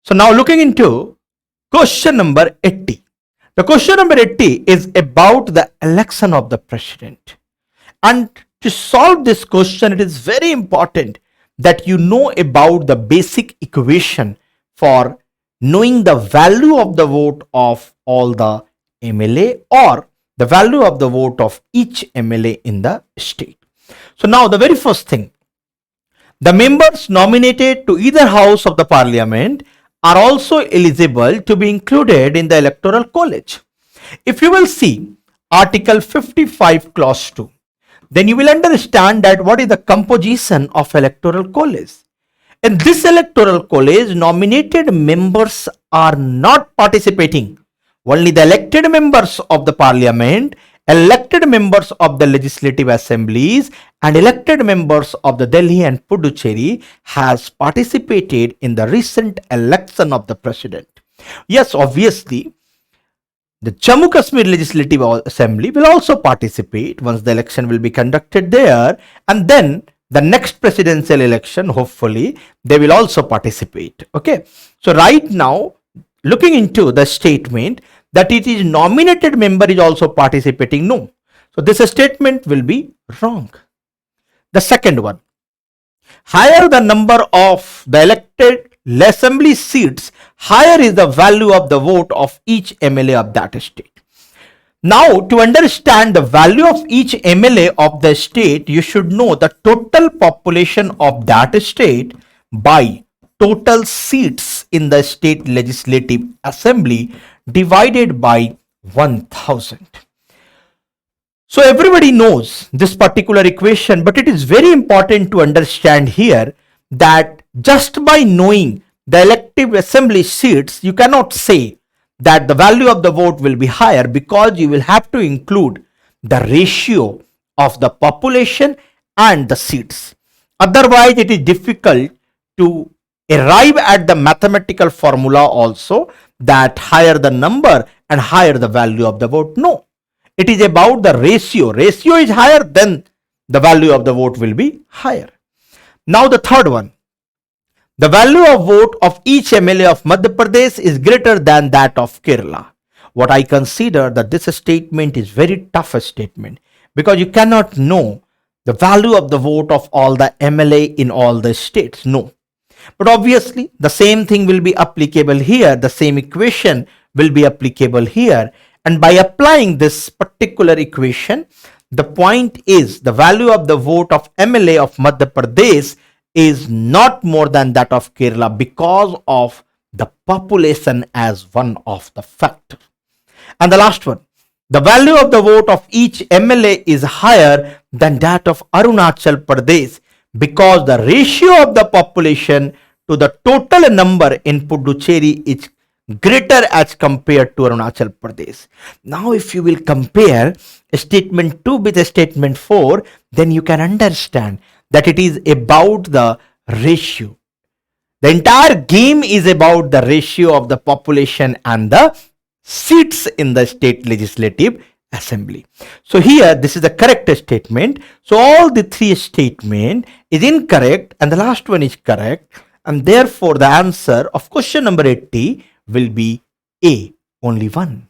So now looking into question number 80. The question number 80 is about the election of the president. And to solve this question, it is very important that you know about the basic equation for knowing the value of the vote of all the MLA or the value of the vote of each MLA in the state. So now the very first thing, the members nominated to either house of the parliament are also eligible to be included in the Electoral College. If you will see Article 55 Clause 2, then you will understand that what is the composition of Electoral College. In this Electoral College, nominated members are not participating. Only the elected members of the parliament, elected members of the legislative assemblies, and elected members of the Delhi and Puducherry has participated in the recent election of the president. Yes, obviously, the Jammu Kashmir Legislative Assembly will also participate once the election will be conducted there, and then the next presidential election, hopefully, they will also participate. Okay, so right now, looking into the statement that it is nominated member is also participating, no. So this statement will be wrong. The second one, higher the number of the elected assembly seats, higher is the value of the vote of each MLA of that state. Now, to understand the value of each MLA of the state, you should know the total population of that state by total seats in the state legislative assembly divided by 1000. So everybody knows this particular equation, but it is very important to understand here that just by knowing the elective assembly seats, you cannot say that the value of the vote will be higher, because you will have to include the ratio of the population and the seats. Otherwise, it is difficult to arrive at the mathematical formula also that higher the number and higher the value of the vote. No, it is about the ratio. Ratio is higher, then the value of the vote will be higher. Now the third one, the value of vote of each MLA of Madhya Pradesh is greater than that of Kerala. What I consider that this statement is very tough statement, because you cannot know the value of the vote of all the MLA in all the states. No. But obviously, the same thing will be applicable here. The same equation will be applicable here. And by applying this particular equation, the point is the value of the vote of MLA of Madhya Pradesh is not more than that of Kerala because of the population as one of the factor. And the last one, the value of the vote of each MLA is higher than that of Arunachal Pradesh because the ratio of the population to the total number in Puducherry is greater as compared to Arunachal Pradesh. Now, if you will compare statement 2 with statement 4, then you can understand that it is about the ratio. The entire game is about the ratio of the population and the seats in the state legislative assembly. So here, this is the correct statement. So all the three statement is incorrect and the last one is correct. And therefore, the answer of question number 80 will be A, only one.